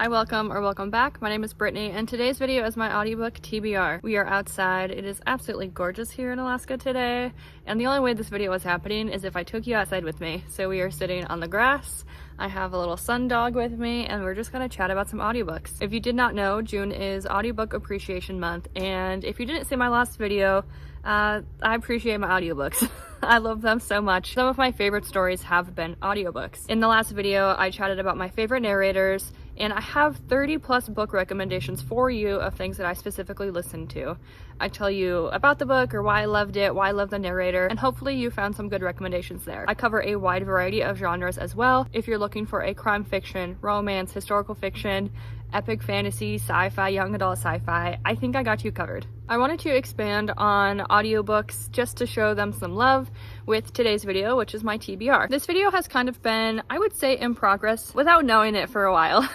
Hi, welcome back. My name is Brittany, and today's video is my audiobook TBR. We are outside. It is absolutely gorgeous here in Alaska today, and the only way this video was happening is if I took you outside with me. So we are sitting on the grass. I have a little sun dog with me, and we're just gonna chat about some audiobooks. If you did not know, June is Audiobook Appreciation Month, and if you didn't see my last video, I appreciate my audiobooks. I love them so much. Some of my favorite stories have been audiobooks. In the last video, I chatted about my favorite narrators, and I have 30 plus book recommendations for you of things that I specifically listened to. I tell you about the book or why I loved it, why I love the narrator, and hopefully you found some good recommendations there. I cover a wide variety of genres as well. If you're looking for a crime fiction, romance, historical fiction, epic fantasy, sci-fi, young adult sci-fi, I think I got you covered. I wanted to expand on audiobooks just to show them some love with today's video, which is my TBR. This video has kind of been, I would say, in progress without knowing it for a while.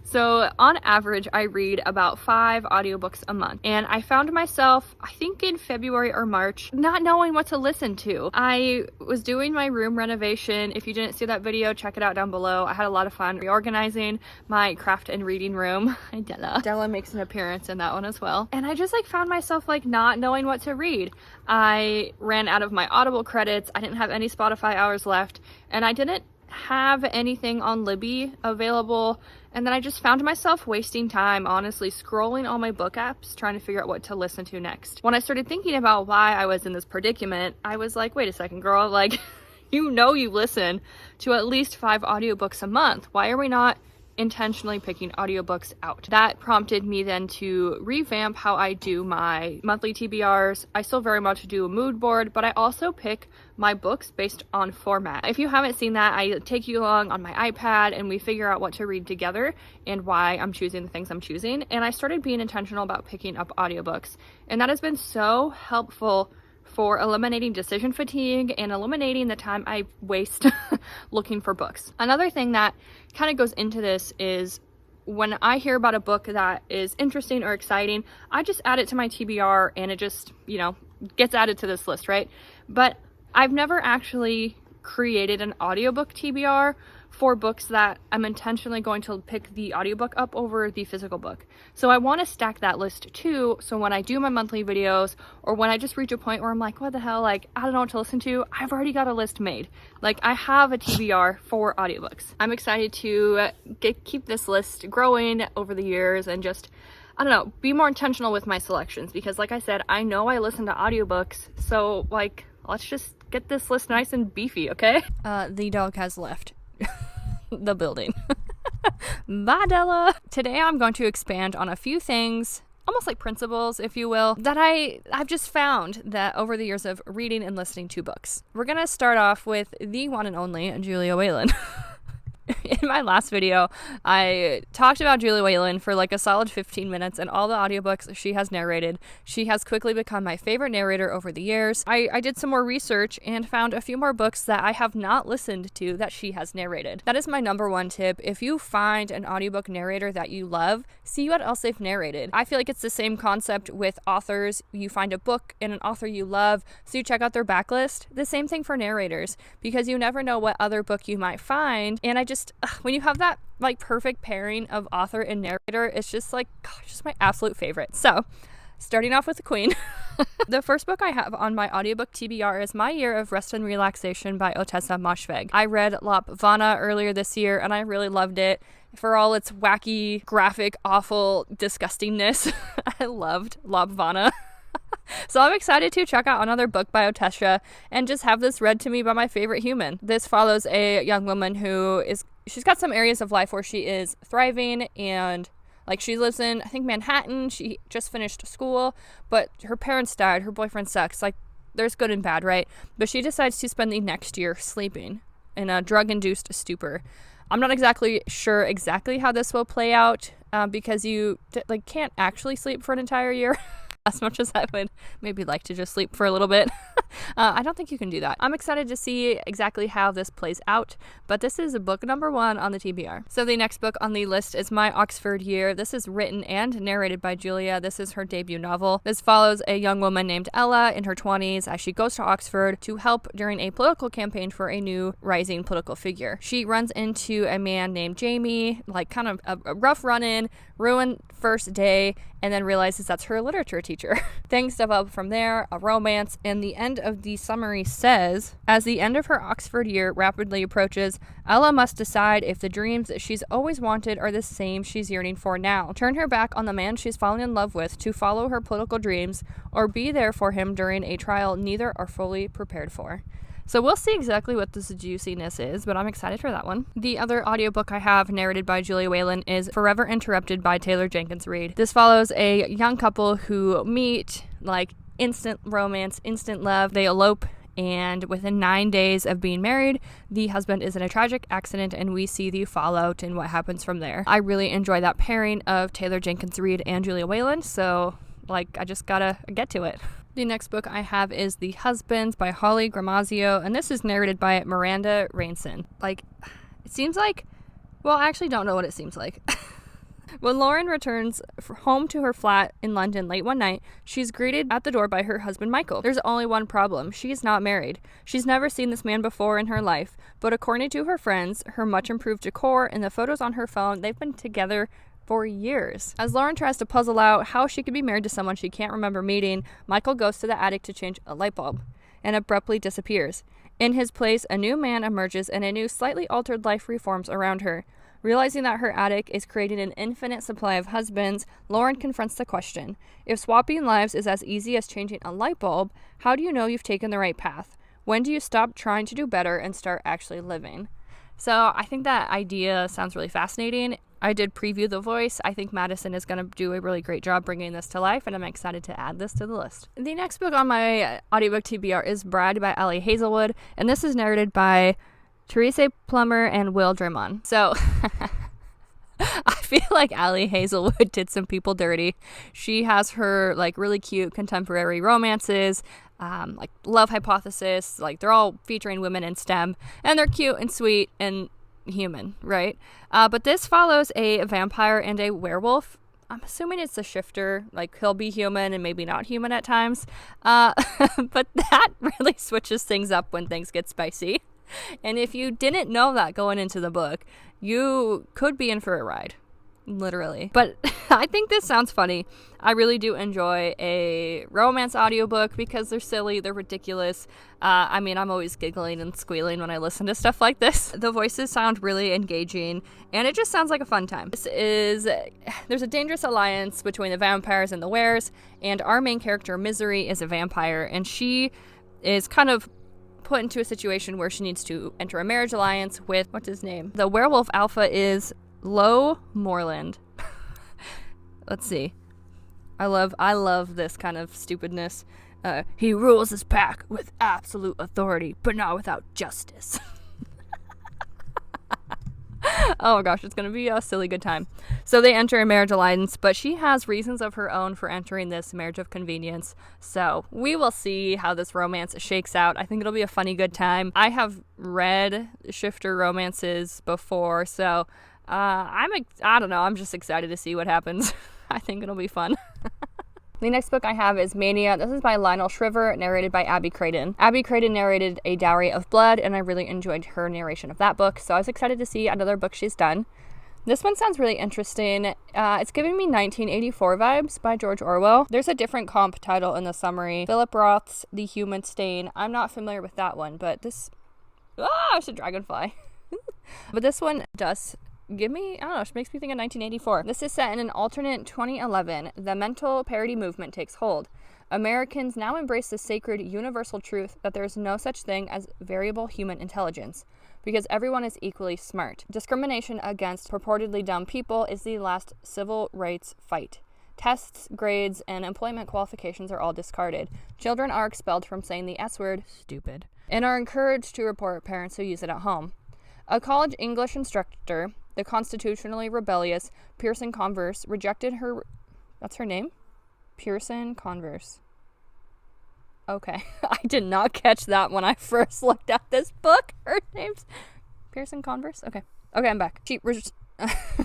So on average, I read about 5 audiobooks a month, and I found myself, I think in February or March, not knowing what to listen to. I was doing my room renovation. If you didn't see that video, check it out down below. I had a lot of fun reorganizing my craft and reading room. Hi, Della. Della makes an appearance in that one as well. And I just found myself not knowing what to read. I ran out of my Audible credits. I didn't have any Spotify hours left, and I didn't have anything on Libby available, and then I just found myself wasting time, honestly, scrolling all my book apps trying to figure out what to listen to next. When I started thinking about why I was in this predicament, I was like, wait a second, girl, you listen to at least 5 audiobooks a month. Why are we not intentionally picking audiobooks out? That prompted me then to revamp how I do my monthly TBRs. I still very much do a mood board, but I also pick my books based on format. If you haven't seen that, I take you along on my iPad and we figure out what to read together and why I'm choosing the things I'm choosing. And I started being intentional about picking up audiobooks, and that has been so helpful for eliminating decision fatigue and eliminating the time I waste looking for books. Another thing that kind of goes into this is when I hear about a book that is interesting or exciting, I just add it to my TBR and it just, gets added to this list, right? But I've never actually created an audiobook TBR for books that I'm intentionally going to pick the audiobook up over the physical book. So I want to stack that list too, so when I do my monthly videos or when I just reach a point where I'm like, what the hell, I don't know what to listen to, I've already got a list made. I have a TBR for audiobooks. I'm excited to keep this list growing over the years and just, be more intentional with my selections, because like I said, I know I listen to audiobooks, so let's just get this list nice and beefy, okay? The dog has left the building. Bye, Della. Today I'm going to expand on a few things, almost like principles, if you will, that I've just found that over the years of reading and listening to books. We're gonna start off with the one and only Julia Whelan. In my last video, I talked about Julia Whelan for a solid 15 minutes and all the audiobooks she has narrated. She has quickly become my favorite narrator over the years. I did some more research and found a few more books that I have not listened to that she has narrated. That is my number one tip. If you find an audiobook narrator that you love, see what else they've narrated. I feel like it's the same concept with authors. You find a book and an author you love, so you check out their backlist. The same thing for narrators, because you never know what other book you might find, and when you have that perfect pairing of author and narrator, it's just just my absolute favorite. So starting off with the queen. The first book I have on my audiobook TBR is My Year of Rest and Relaxation by Ottessa Moshfegh. I read Lop Vana earlier this year and I really loved it. For all its wacky, graphic, awful disgustingness, I loved Lop Vana. So I'm excited to check out another book by Ottessa and just have this read to me by my favorite human. This follows a young woman she's got some areas of life where she is thriving, and she lives in, I think, Manhattan. She just finished school, but her parents died. Her boyfriend sucks. There's good and bad, right? But she decides to spend the next year sleeping in a drug-induced stupor. I'm not exactly sure how this will play out because you can't actually sleep for an entire year. as much as I would maybe like to just sleep for a little bit. I don't think you can do that. I'm excited to see exactly how this plays out, but this is book number 1 on the TBR. So the next book on the list is My Oxford Year. This is written and narrated by Julia. This is her debut novel. This follows a young woman named Ella in her 20s as she goes to Oxford to help during a political campaign for a new rising political figure. She runs into a man named Jamie, like kind of a rough run-in, ruined first day, and then realizes that's her literature teacher. Things develop from there, a romance, and the end of the summary says, as the end of her Oxford year rapidly approaches, Ella must decide if the dreams that she's always wanted are the same she's yearning for now. Turn her back on the man she's fallen in love with to follow her political dreams, or be there for him during a trial neither are fully prepared for. So we'll see exactly what this juiciness is, but I'm excited for that one. The other audiobook I have, narrated by Julia Whelan, is Forever Interrupted by Taylor Jenkins Reid. This follows a young couple who meet, like, instant romance, instant love. They elope, and within 9 days of being married, the husband is in a tragic accident, and we see the fallout and what happens from there. I really enjoy that pairing of Taylor Jenkins Reid and Julia Whelan, so, like, I just gotta get to it. The next book I have is The Husbands by Holly Gramazio, and this is narrated by Miranda Rainson. Like, it seems like, well, I actually don't know what it seems like. When Lauren returns home to her flat in London late one night, she's greeted at the door by her husband Michael. There's only one problem. She's not married. She's never seen this man before in her life, but according to her friends, her much improved decor, and the photos on her phone, they've been together for years. As Lauren tries to puzzle out how she could be married to someone she can't remember meeting, Michael goes to the attic to change a light bulb and abruptly disappears. In his place, a new man emerges and a new, slightly altered life reforms around her. Realizing that her attic is creating an infinite supply of husbands, Lauren confronts the question: if swapping lives is as easy as changing a light bulb, how do you know you've taken the right path? When do you stop trying to do better and start actually living? So I think that idea sounds really fascinating. I did preview The Voice. I think Madison is going to do a really great job bringing this to life, and I'm excited to add this to the list. The next book on my audiobook TBR is Bride by Allie Hazelwood, and this is narrated by Therese Plummer and Will Drummond. So I feel like Allie Hazelwood did some people dirty. She has her, like, really cute contemporary romances, like Love Hypothesis, like they're all featuring women in STEM, and they're cute and sweet and human, right? But this follows a vampire and a werewolf. I'm assuming it's a shifter, like he'll be human and maybe not human at times. But that really switches things up when things get spicy. And if you didn't know that going into the book, you could be in for a ride. Literally. But I think this sounds funny. I really do enjoy a romance audiobook because they're silly, they're ridiculous. I mean, I'm always giggling and squealing when I listen to stuff like this. The voices sound really engaging, and it just sounds like a fun time. There's a dangerous alliance between the vampires and the weres, and our main character, Misery, is a vampire, and she is kind of put into a situation where she needs to enter a marriage alliance with, what's his name? The werewolf alpha is Lo Moreland. Let's see. I love this kind of stupidness. He rules his pack with absolute authority, but not without justice. Oh my gosh, it's going to be a silly good time. So they enter a marriage alliance, but she has reasons of her own for entering this marriage of convenience. So we will see how this romance shakes out. I think it'll be a funny good time. I have read shifter romances before, so I don't know, I'm just excited to see what happens. I think it'll be fun. The next book I have is Mania. This is by Lionel Shriver, narrated by Abby Craden. Abby Craden narrated A Dowry of Blood, and I really enjoyed her narration of that book, so I was excited to see another book she's done. This one sounds really interesting. It's giving me 1984 vibes by George Orwell. There's a different comp title in the summary. Philip Roth's The Human Stain. I'm not familiar with that one, but this... it's a dragonfly. But this one does... give me, I don't know, it makes me think of 1984. This is set in an alternate 2011. The mental parity movement takes hold. Americans now embrace the sacred universal truth that there is no such thing as variable human intelligence, because everyone is equally smart. Discrimination against purportedly dumb people is the last civil rights fight. Tests, grades, and employment qualifications are all discarded. Children are expelled from saying the S word, stupid, and are encouraged to report parents who use it at home. A college English instructor, the constitutionally rebellious Pearson Converse, rejected her... That's her name? Pearson Converse. Okay. I did not catch that when I first looked at this book. Her name's Pearson Converse? Okay. Okay, I'm back. She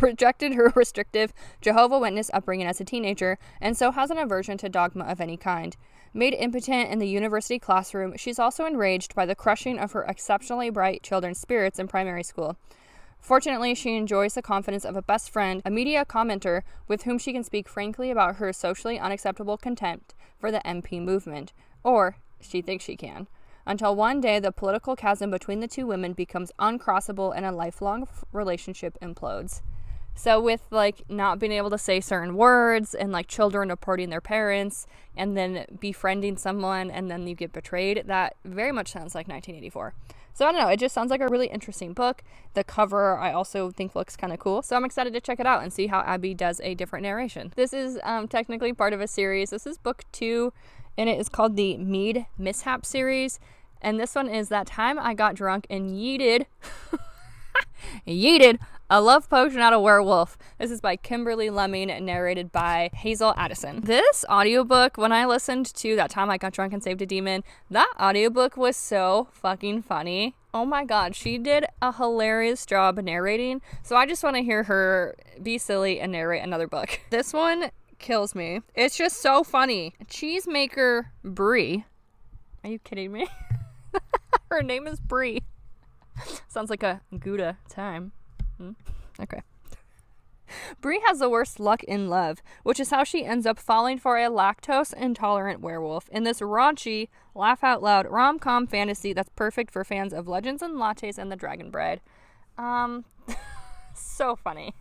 rejected her restrictive Jehovah's Witness upbringing as a teenager, and so has an aversion to dogma of any kind. Made impotent in the university classroom, she's also enraged by the crushing of her exceptionally bright children's spirits in primary school. Fortunately, she enjoys the confidence of a best friend, a media commenter with whom she can speak frankly about her socially unacceptable contempt for the MP movement. Or, she thinks she can. Until one day, the political chasm between the two women becomes uncrossable and a lifelong relationship implodes. So with, like, not being able to say certain words and, like, children reporting their parents and then befriending someone and then you get betrayed, that very much sounds like 1984. So I don't know, it just sounds like a really interesting book. The cover I also think looks kind of cool. So I'm excited to check it out and see how Abby does a different narration. This is technically part of a series. This is book 2, and it is called the Mead Mishap series. And this one is That Time I Got Drunk and Yeeted a love potion at a werewolf. This is by Kimberly Lemming and narrated by Hazel Addison. This audiobook, when I listened to That Time I Got Drunk and Saved a Demon, that audiobook was so fucking funny. Oh my god, she did a hilarious job narrating. So I just want to hear her be silly and narrate another book. This one kills me. It's just so funny. Cheesemaker Brie. Are you kidding me? Her name is Brie. Sounds like a Gouda time. Okay. Brie has the worst luck in love, which is how she ends up falling for a lactose-intolerant werewolf in this raunchy, laugh-out-loud rom-com fantasy that's perfect for fans of Legends and Lattes and the Dragon Bride. So funny.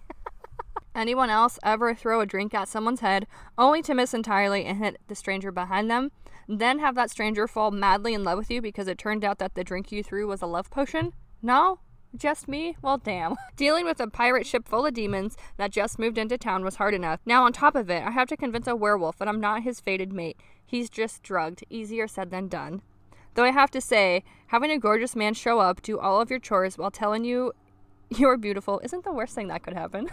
Anyone else ever throw a drink at someone's head only to miss entirely and hit the stranger behind them? Then have that stranger fall madly in love with you because it turned out that the drink you threw was a love potion? No? Just me? Well, damn. Dealing with a pirate ship full of demons that just moved into town was hard enough. Now, on top of it, I have to convince a werewolf that I'm not his fated mate. He's just drugged. Easier said than done. Though I have to say, having a gorgeous man show up, do all of your chores while telling you you're beautiful isn't the worst thing that could happen.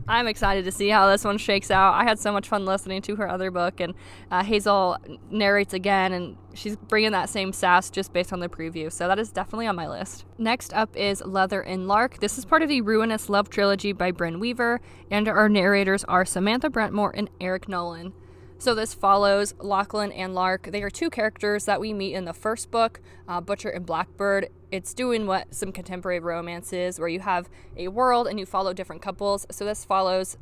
I'm excited to see how this one shakes out. I had so much fun listening to her other book, and Hazel narrates again, and she's bringing that same sass just based on the preview, so that is definitely on my list. Next up is Leather and Lark. This is part of the Ruinous Love trilogy by Brynn Weaver, and our narrators are Samantha Brentmore and Eric Nolan. So this follows Lachlan and Lark. They are two characters that we meet in the first book, Butcher and Blackbird. It's doing what some contemporary romance is, where you have a world and you follow different couples. So this follows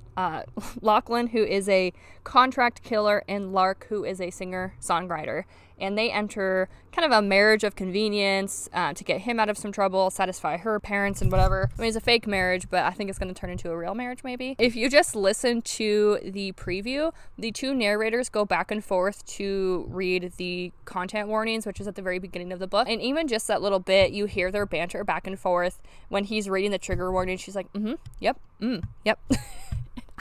Lachlan, who is a contract killer, and Lark, who is a singer-songwriter. And they enter kind of a marriage of convenience to get him out of some trouble, satisfy her parents and whatever. I mean, it's a fake marriage, but I think it's going to turn into a real marriage maybe. If you just listen to the preview, the two narrators go back and forth to read the content warnings, which is at the very beginning of the book. And even just that little bit, you hear their banter back and forth. When he's reading the trigger warning, she's like, yep.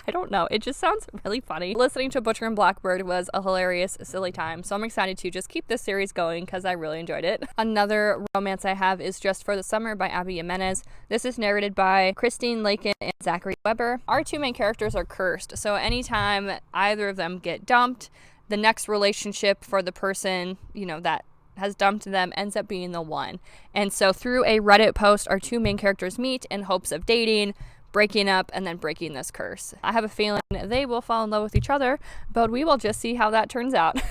I don't know. It just sounds really funny. Listening to Butcher and Blackbird was a hilarious, silly time. So I'm excited to just keep this series going because I really enjoyed it. Another romance I have is Just for the Summer by Abby Jimenez. This is narrated by Christine Lakin and Zachary Weber. Our two main characters are cursed. So anytime either of them get dumped, the next relationship for the person, that has dumped them ends up being the one. And so through a Reddit post, our two main characters meet in hopes of dating, breaking up, and then breaking this curse. I have a feeling they will fall in love with each other, but we will just see how that turns out.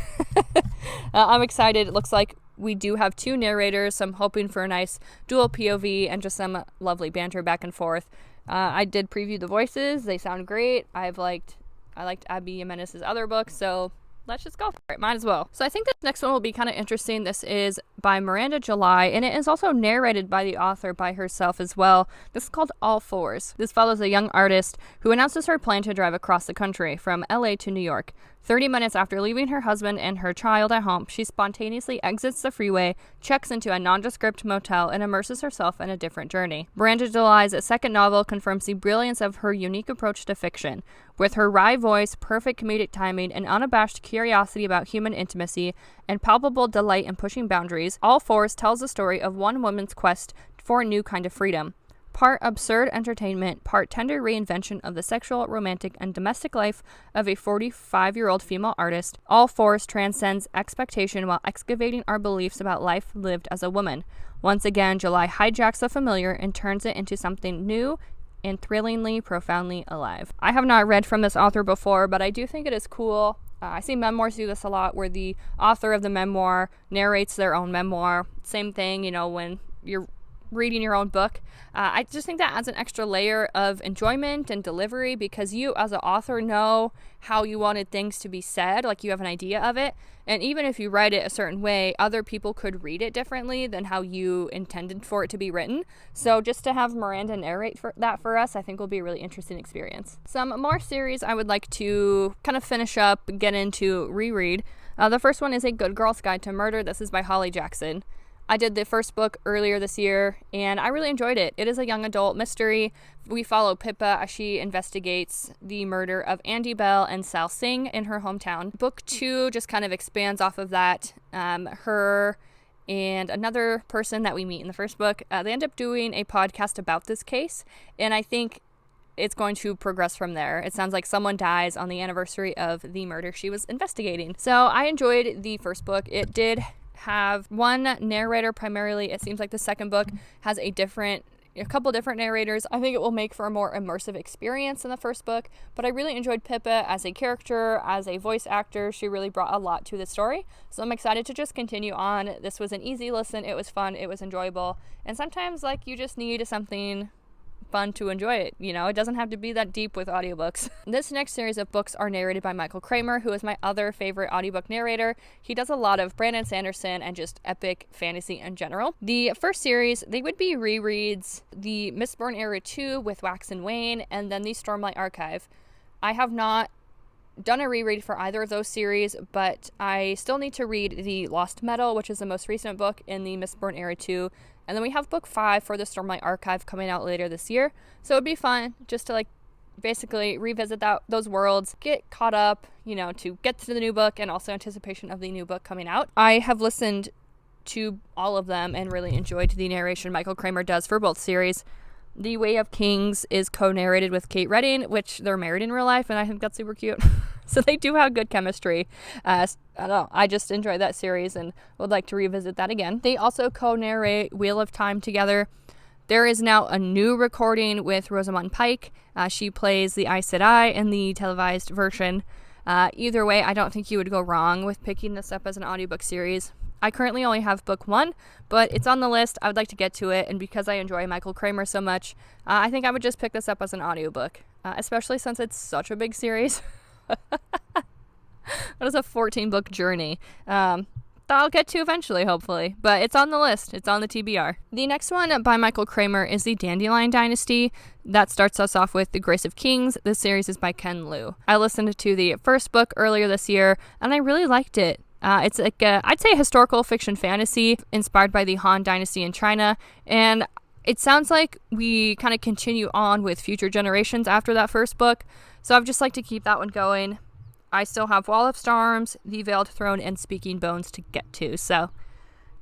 I'm excited. It looks like we do have two narrators, so I'm hoping for a nice dual POV and just some lovely banter back and forth. I did preview the voices. They sound great. I liked Abby Jimenez's other book, so let's just go for it. Might as well. So I think this next one will be kind of interesting. This is by Miranda July, and it is also narrated by the author by herself as well. This is called All Fours. This follows a young artist who announces her plan to drive across the country from LA to New York. 30 minutes after leaving her husband and her child at home, she spontaneously exits the freeway, checks into a nondescript motel, and immerses herself in a different journey. Miranda July's second novel confirms the brilliance of her unique approach to fiction. With her wry voice, perfect comedic timing, and unabashed curiosity about human intimacy, and palpable delight in pushing boundaries, All Fours tells the story of one woman's quest for a new kind of freedom. part absurd entertainment, part tender reinvention of the sexual, romantic, and domestic life of a 45-year-old female artist, All Fours transcends expectation while excavating our beliefs about life lived as a woman. Once again, July hijacks the familiar and turns it into something new and thrillingly, profoundly alive. I have not read from this author before, but I do think it is cool. I see memoirs do this a lot, where the author of the memoir narrates their own memoir. Same thing, when you're reading your own book. I just think that adds an extra layer of enjoyment and delivery, because you as an author know how you wanted things to be said, like you have an idea of it. And even if you write it a certain way, other people could read it differently than how you intended for it to be written. So just to have Miranda narrate that for us, I think will be a really interesting experience. Some more series I would like to kind of finish up, get into, reread. The first one is A Good Girl's Guide to Murder. This is by Holly Jackson. I did the first book earlier this year, and I really enjoyed it. It is a young adult mystery. We follow Pippa as she investigates the murder of Andy Bell and Sal Singh in her hometown. Book 2 just kind of expands off of that. Her and another person that we meet in the first book, they end up doing a podcast about this case, and I think it's going to progress from there. It sounds like someone dies on the anniversary of the murder she was investigating. So I enjoyed the first book. It did have one narrator primarily. It seems like the second book has a couple different narrators. I think it will make for a more immersive experience than the first book, but I really enjoyed Pippa as a character, as a voice actor. She really brought a lot to the story, so I'm excited to just continue on. This was an easy listen. It was fun. It was enjoyable, and sometimes you just need something fun to enjoy it. It doesn't have to be that deep with audiobooks. This next series of books are narrated by Michael Kramer, who is my other favorite audiobook narrator. He does a lot of Brandon Sanderson and just epic fantasy in general. The first series, they would be rereads, the Mistborn Era 2 with Wax and Wayne, and then the Stormlight Archive. I have not done a reread for either of those series, but I still need to read the Lost Metal, which is the most recent book in the Mistborn Era 2. And then we have book 5 for the Stormlight Archive coming out later this year. So it'd be fun just to basically revisit those worlds, get caught up, to get to the new book, and also anticipation of the new book coming out. I have listened to all of them and really enjoyed the narration Michael Kramer does for both series. The Way of Kings is co-narrated with Kate Redding, which they're married in real life, and I think that's super cute. So they do have good chemistry. I don't know, I just enjoyed that series and would like to revisit that again. They also co-narrate Wheel of Time together. There is now a new recording with Rosamund Pike. She plays the Aes Sedai in the televised version. Either way, I don't think you would go wrong with picking this up as an audiobook series. I currently only have book 1, but it's on the list. I would like to get to it, and because I enjoy Michael Kramer so much, I think I would just pick this up as an audiobook, especially since it's such a big series. It is a 14-book journey that I'll get to eventually, hopefully, but it's on the list. It's on the TBR. The next one by Michael Kramer is the Dandelion Dynasty. That starts us off with The Grace of Kings. This series is by Ken Liu. I listened to the first book earlier this year, and I really liked it. It's I'd say a historical fiction fantasy inspired by the Han Dynasty in China, and it sounds like we kind of continue on with future generations after that first book, so I'd just like to keep that one going. I still have Wall of Storms, The Veiled Throne, and Speaking Bones to get to, so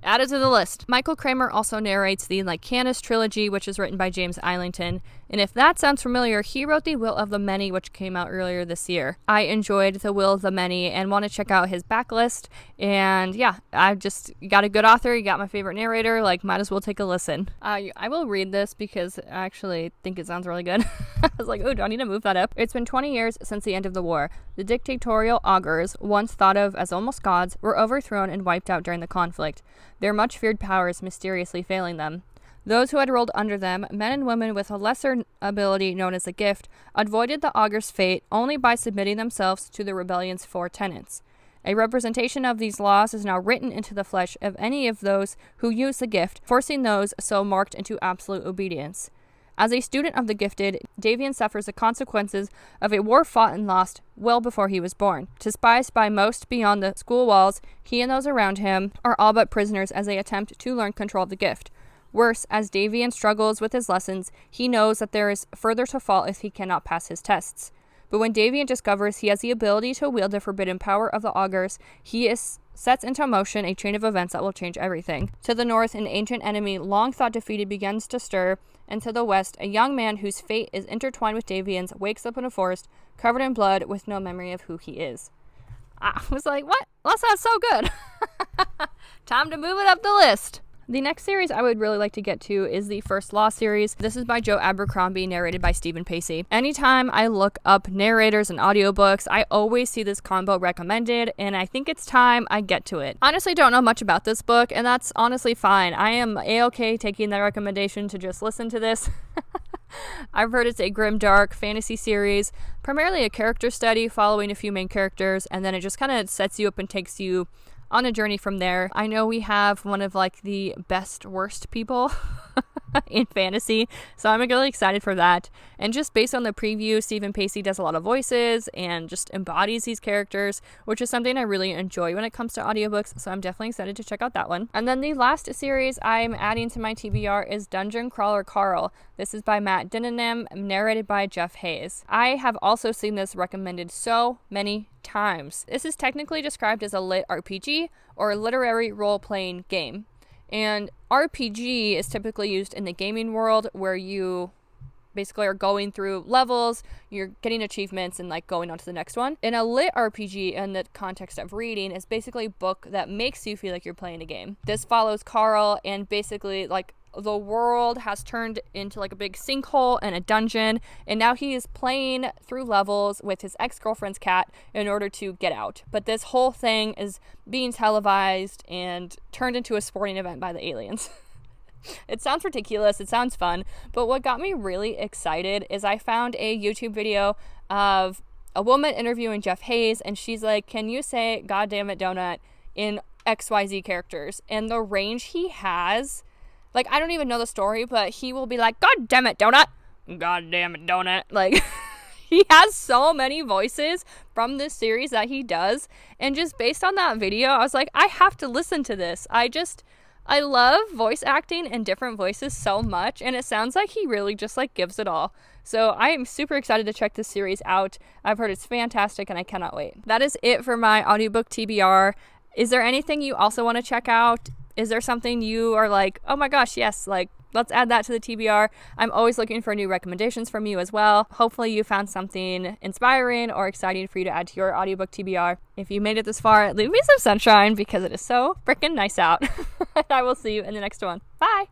add it to the list. Michael Kramer also narrates the Licianus trilogy, which is written by James Islington, and if that sounds familiar, he wrote The Will of the Many, which came out earlier this year. I enjoyed The Will of the Many and want to check out his backlist, and yeah, I've just got a good author, you got my favorite narrator, might as well take a listen. I will read this because I actually think it sounds really good. I was like, oh, do I need to move that up? It's been 20 years since the end of the war. The dictatorial augurs, once thought of as almost gods, were overthrown and wiped out during the conflict, their much-feared powers mysteriously failing them. Those who had rolled under them, men and women with a lesser ability known as a gift, avoided the augur's fate only by submitting themselves to the rebellion's 4 tenets. A representation of these laws is now written into the flesh of any of those who use the gift, forcing those so marked into absolute obedience. As a student of the gifted, Davian suffers the consequences of a war fought and lost well before he was born. Despised by most beyond the school walls, he and those around him are all but prisoners as they attempt to learn control of the gift. Worse, as Davian struggles with his lessons, he knows that there is further to fall if he cannot pass his tests. But when Davian discovers he has the ability to wield the forbidden power of the augurs, sets into motion a chain of events that will change everything. To the north, an ancient enemy long thought defeated begins to stir, and to the west, a young man whose fate is intertwined with Davian's wakes up in a forest covered in blood with no memory of who he is. I was like, what? That sounds so good. Time to move it up the list. The next series I would really like to get to is the First Law series. This is by Joe Abercrombie, narrated by Stephen Pacey. Anytime I look up narrators and audiobooks, I always see this combo recommended, and I think it's time I get to it. Honestly, don't know much about this book, and that's honestly fine. I am a-okay taking that recommendation to just listen to this. I've heard it's a grim, dark fantasy series, primarily a character study following a few main characters, and then it just kind of sets you up and takes you on a journey from there. I know we have one of like the best worst people in fantasy, so I'm really excited for that. And just based on the preview, Stephen Pacey does a lot of voices and just embodies these characters, which is something I really enjoy when it comes to audiobooks, so I'm definitely excited to check out that one. And then the last series I'm adding to my TBR is Dungeon Crawler Carl. This is by Matt Dinenham, narrated by Jeff Hayes. I have also seen this recommended so many times. This is technically described as a lit RPG or literary role-playing game. And RPG is typically used in the gaming world where you basically are going through levels, you're getting achievements and like going on to the next one. And a lit RPG in the context of reading is basically a book that makes you feel like you're playing a game. This follows Carl, and basically like the world has turned into like a big sinkhole and a dungeon, and now he is playing through levels with his ex-girlfriend's cat in order to get out. But this whole thing is being televised and turned into a sporting event by the aliens. It sounds ridiculous, it sounds fun, but what got me really excited is I found a YouTube video of a woman interviewing Jeff Hayes, and she's like, can you say Goddamnit Donut in XYZ characters? And the range he has, like, I don't even know the story, but he will be like, Goddamnit Donut, Goddamnit Donut, like, he has so many voices from this series that he does, and just based on that video, I was like, I have to listen to this. I love voice acting and different voices so much, and it sounds like he really just like gives it all. So I am super excited to check this series out. I've heard it's fantastic and I cannot wait. That is it for my audiobook TBR. Is there anything you also want to check out? Is there something you are like, oh my gosh, yes, like let's add that to the TBR? I'm always looking for new recommendations from you as well. Hopefully you found something inspiring or exciting for you to add to your audiobook TBR. If you made it this far, leave me some sunshine because it is so freaking nice out. I will see you in the next one. Bye!